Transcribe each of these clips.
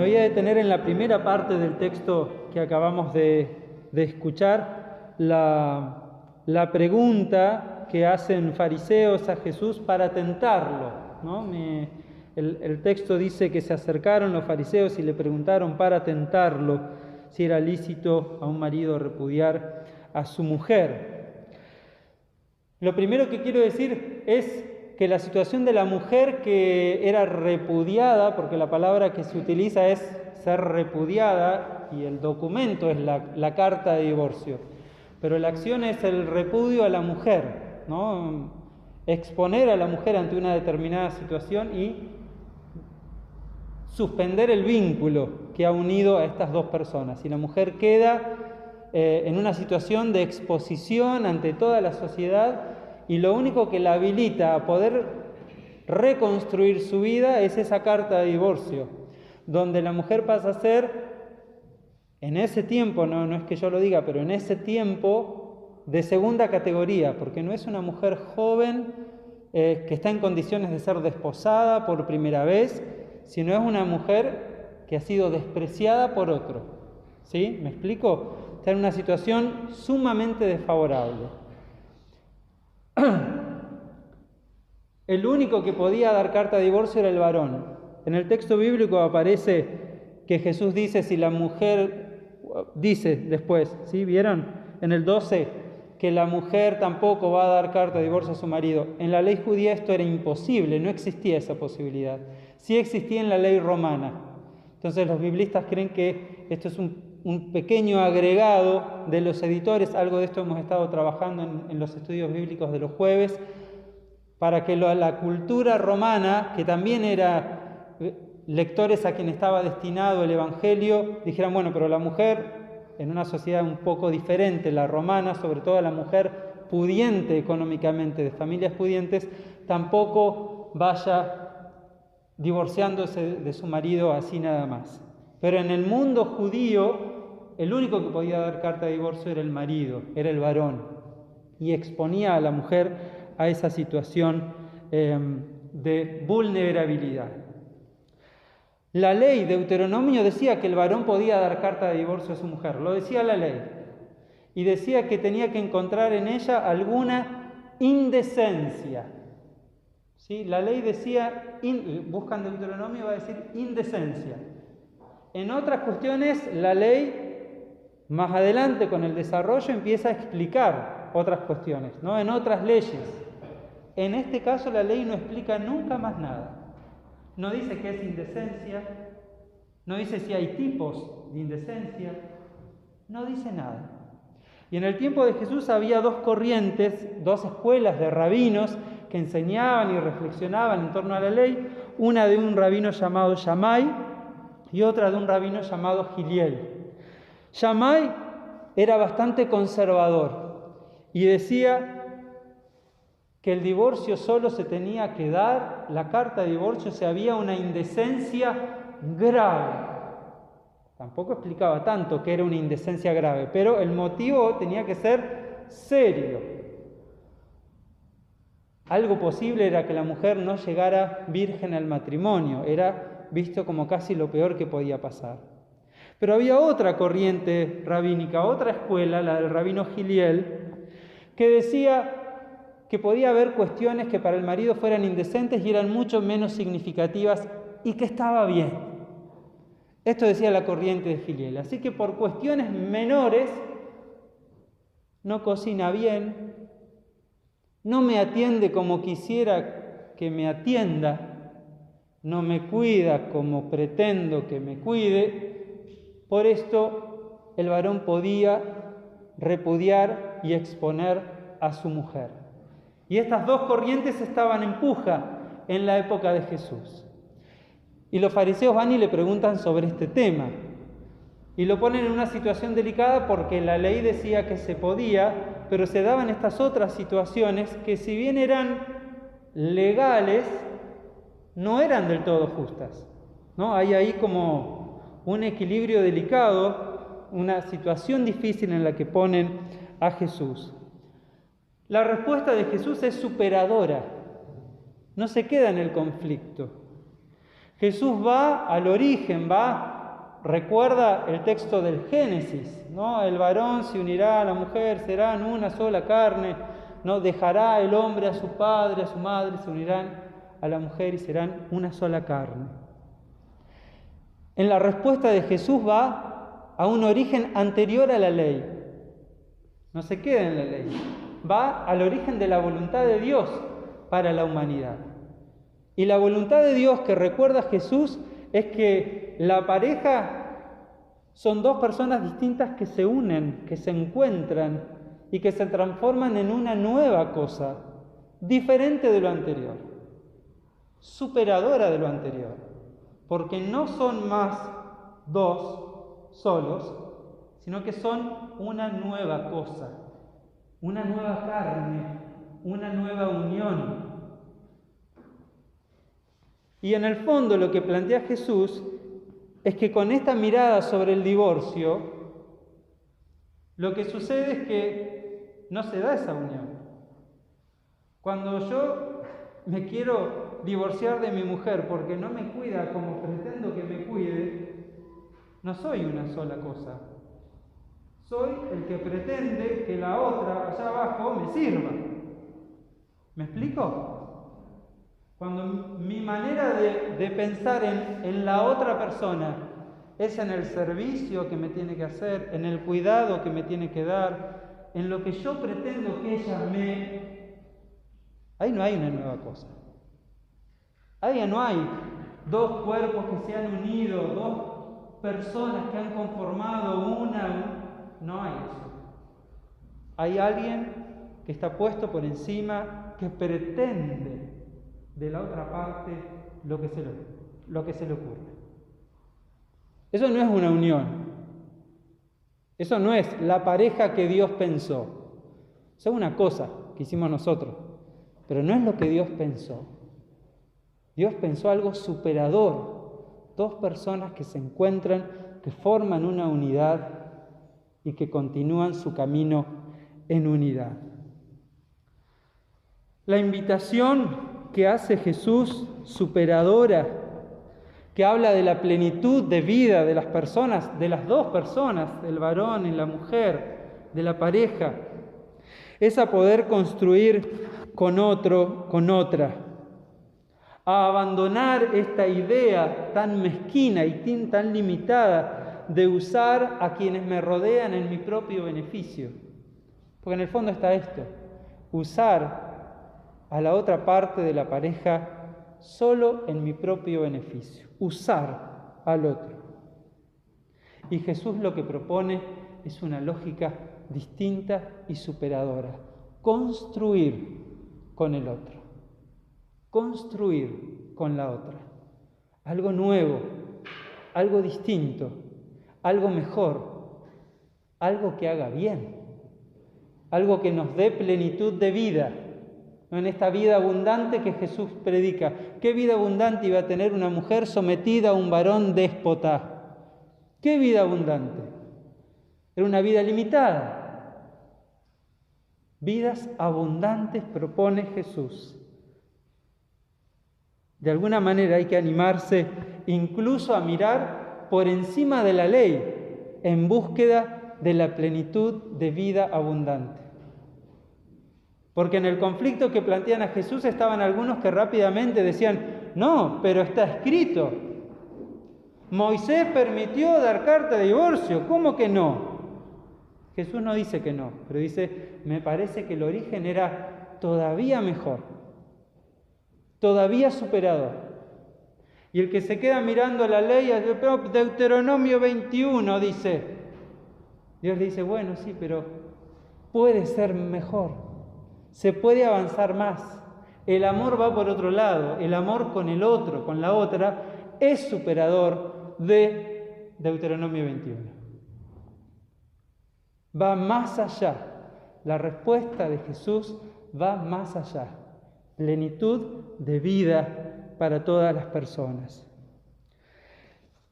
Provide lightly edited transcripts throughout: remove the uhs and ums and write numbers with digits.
voy a detener en la primera parte del texto que acabamos de escuchar, la pregunta que hacen fariseos a Jesús para tentarlo, ¿no? El texto dice que se acercaron los fariseos y le preguntaron para tentarlo si era lícito a un marido repudiar a su mujer. Lo primero que quiero decir es que la situación de la mujer que era repudiada, porque la palabra que se utiliza es ser repudiada y el documento es la carta de divorcio, pero la acción es el repudio a la mujer, ¿no? Exponer a la mujer ante una determinada situación y suspender el vínculo que ha unido a estas dos personas. Y la mujer queda en una situación de exposición ante toda la sociedad, y lo único que la habilita a poder reconstruir su vida es esa carta de divorcio, donde la mujer pasa a ser, en ese tiempo, no es que yo lo diga, pero en ese tiempo, de segunda categoría, porque no es una mujer joven que está en condiciones de ser desposada por primera vez, sino es una mujer que ha sido despreciada por otro. ¿Sí? ¿Me explico? Está en una situación sumamente desfavorable. El único que podía dar carta de divorcio era el varón. En el texto bíblico aparece que Jesús dice, si la mujer, dice después, ¿sí? ¿Vieron? En el 12, que la mujer tampoco va a dar carta de divorcio a su marido. En la ley judía esto era imposible, no existía esa posibilidad. Sí existía en la ley romana. Entonces los biblistas creen que esto es un pequeño agregado de los editores. Algo de esto hemos estado trabajando en los estudios bíblicos de los jueves, para que la cultura romana, que también era lectores a quien estaba destinado el Evangelio, dijeran, bueno, pero la mujer, en una sociedad un poco diferente, la romana, sobre todo la mujer pudiente económicamente, de familias pudientes, tampoco vaya divorciándose de su marido así nada más. Pero en el mundo judío, el único que podía dar carta de divorcio era el marido, era el varón, y exponía a la mujer a esa situación de vulnerabilidad. La ley de Deuteronomio decía que el varón podía dar carta de divorcio a su mujer, lo decía la ley, y decía que tenía que encontrar en ella alguna indecencia. ¿Sí? La ley decía, buscan Deuteronomio, va a decir indecencia. En otras cuestiones, la ley, más adelante con el desarrollo, empieza a explicar otras cuestiones, ¿no? En otras leyes. En este caso, la ley no explica nunca más nada. No dice qué es indecencia, no dice si hay tipos de indecencia, no dice nada. Y en el tiempo de Jesús había dos corrientes, dos escuelas de rabinos que enseñaban y reflexionaban en torno a la ley, una de un rabino llamado Shammai y otra de un rabino llamado Giliel. Shammai era bastante conservador y decía que el divorcio solo se tenía que dar, la carta de divorcio, si había una indecencia grave. Tampoco explicaba tanto que era una indecencia grave, pero el motivo tenía que ser serio. Algo posible era que la mujer no llegara virgen al matrimonio, era visto como casi lo peor que podía pasar. Pero había otra corriente rabínica, otra escuela, la del rabino Giliel, que decía que podía haber cuestiones que para el marido fueran indecentes y eran mucho menos significativas y que estaba bien. Esto decía la corriente de Giliel. Así que por cuestiones menores, no cocina bien, no me atiende como quisiera que me atienda, no me cuida como pretendo que me cuide, por esto el varón podía repudiar y exponer a su mujer. Y estas dos corrientes estaban en puja en la época de Jesús. Y los fariseos van y le preguntan sobre este tema. Y lo ponen en una situación delicada porque la ley decía que se podía, pero se daban estas otras situaciones que, si bien eran legales, no eran del todo justas, ¿no? Hay ahí como un equilibrio delicado, una situación difícil en la que ponen a Jesús. La respuesta de Jesús es superadora, no se queda en el conflicto. Jesús va al origen, va recuerda el texto del Génesis, ¿no? El varón se unirá a la mujer, serán una sola carne, ¿no? Dejará el hombre a su padre, a su madre, se unirán a la mujer y serán una sola carne. En la respuesta de Jesús va a un origen anterior a la ley. No se queda en la ley. Va al origen de la voluntad de Dios para la humanidad. Y la voluntad de Dios que recuerda Jesús es que la pareja son dos personas distintas que se unen, que se encuentran y que se transforman en una nueva cosa, diferente de lo anterior, superadora de lo anterior, porque no son más dos solos, sino que son una nueva cosa, una nueva carne, una nueva unión. Y en el fondo lo que plantea Jesús es que con esta mirada sobre el divorcio, lo que sucede es que no se da esa unión. Cuando yo me quiero divorciar de mi mujer porque no me cuida como pretendo que me cuide, no soy una sola cosa. Soy el que pretende que la otra allá abajo me sirva. ¿Me explico? Cuando mi manera de pensar en la otra persona es en el servicio que me tiene que hacer, en el cuidado que me tiene que dar, en lo que yo pretendo que ella me... Ahí no hay una nueva cosa. Ahí no hay dos cuerpos que se han unido, dos personas que han conformado una. No hay eso. Hay alguien que está puesto por encima, que pretende de la otra parte lo que se le ocurre. Eso no es una unión. Eso no es la pareja que Dios pensó. Eso es una cosa que hicimos nosotros, pero no es lo que Dios pensó. Dios pensó algo superador. Dos personas que se encuentran, que forman una unidad y que continúan su camino en unidad. La invitación que hace Jesús, superadora, que habla de la plenitud de vida de las personas, de las dos personas, del varón y la mujer, de la pareja, es a poder construir con otro, con otra, a abandonar esta idea tan mezquina y tan limitada de usar a quienes me rodean en mi propio beneficio. Porque en el fondo está esto, usar a la otra parte de la pareja solo en mi propio beneficio, usar al otro. Y Jesús lo que propone es una lógica distinta y superadora, construir con el otro, construir con la otra, algo nuevo, algo distinto, algo mejor, algo que haga bien, algo que nos dé plenitud de vida. En esta vida abundante que Jesús predica. ¿Qué vida abundante iba a tener una mujer sometida a un varón déspota? ¿Qué vida abundante? Era una vida limitada. Vidas abundantes propone Jesús. De alguna manera hay que animarse incluso a mirar por encima de la ley en búsqueda de la plenitud de vida abundante. Porque en el conflicto que plantean a Jesús estaban algunos que rápidamente decían, no, pero está escrito. Moisés permitió dar carta de divorcio, ¿cómo que no? Jesús no dice que no, pero dice, me parece que el origen era todavía mejor, todavía superador. Y el que se queda mirando la ley, Deuteronomio 21 dice, Dios le dice, bueno, sí, pero puede ser mejor. Se puede avanzar más. El amor va por otro lado. El amor con el otro, con la otra, es superador de Deuteronomio 21. Va más allá. La respuesta de Jesús va más allá. Plenitud de vida para todas las personas.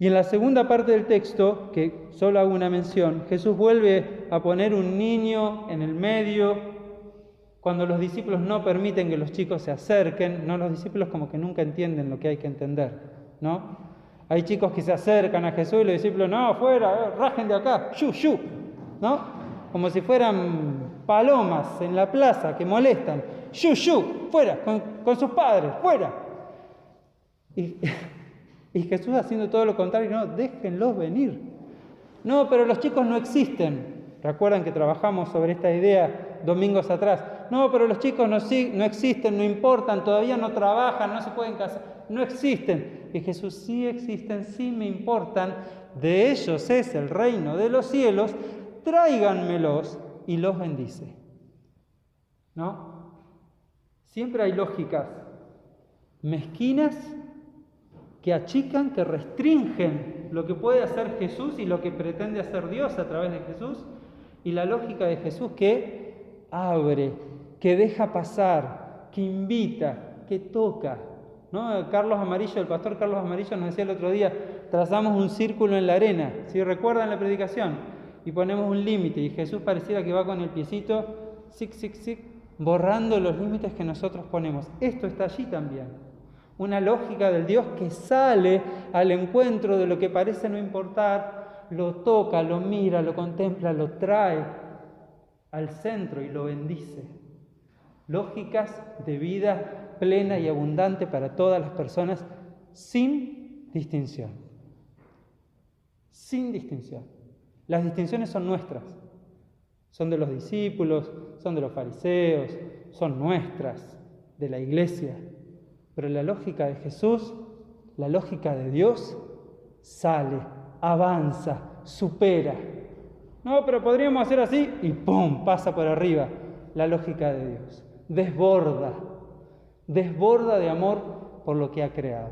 Y en la segunda parte del texto, que solo hago una mención, Jesús vuelve a poner un niño en el medio. Cuando los discípulos no permiten que los chicos se acerquen, ¿no? Los discípulos como que nunca entienden lo que hay que entender, ¿no? Hay chicos que se acercan a Jesús y los discípulos, no, fuera, rajen de acá, yu, ¿no? Como si fueran palomas en la plaza que molestan. Yu, fuera, con sus padres, fuera. Y Jesús haciendo todo lo contrario, no, déjenlos venir. No, pero los chicos no existen. ¿Recuerdan que trabajamos sobre esta idea domingos atrás? No, pero los chicos no existen, no importan, todavía no trabajan, no se pueden casar, no existen. Y Jesús, sí existen, sí me importan, de ellos es el reino de los cielos, tráiganmelos, y los bendice. ¿No? Siempre hay lógicas mezquinas que achican, que restringen lo que puede hacer Jesús y lo que pretende hacer Dios a través de Jesús, y la lógica de Jesús que abre, que deja pasar, que invita, que toca. ¿No? El pastor Carlos Amarillo nos decía el otro día, trazamos un círculo en la arena, si recuerdan la predicación, y ponemos un límite, y Jesús pareciera que va con el piecito, borrando los límites que nosotros ponemos. Esto está allí también. Una lógica del Dios que sale al encuentro de lo que parece no importar, lo toca, lo mira, lo contempla, lo trae al centro y lo bendice. Lógicas de vida plena y abundante para todas las personas, sin distinción. Sin distinción. Las distinciones son nuestras. Son de los discípulos, son de los fariseos, son nuestras, de la iglesia. Pero la lógica de Jesús, la lógica de Dios, sale, avanza, supera. No, pero podríamos hacer así y ¡pum!, pasa por arriba. La lógica de Dios desborda de amor por lo que ha creado.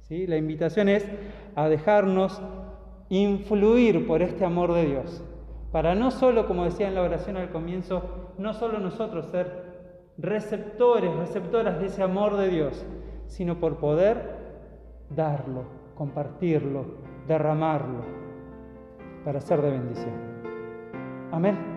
¿Sí? La invitación es a dejarnos influir por este amor de Dios, para no solo, como decía en la oración al comienzo, no solo nosotros ser receptoras de ese amor de Dios, sino por poder darlo, compartirlo, derramarlo, para ser de bendición. Amén.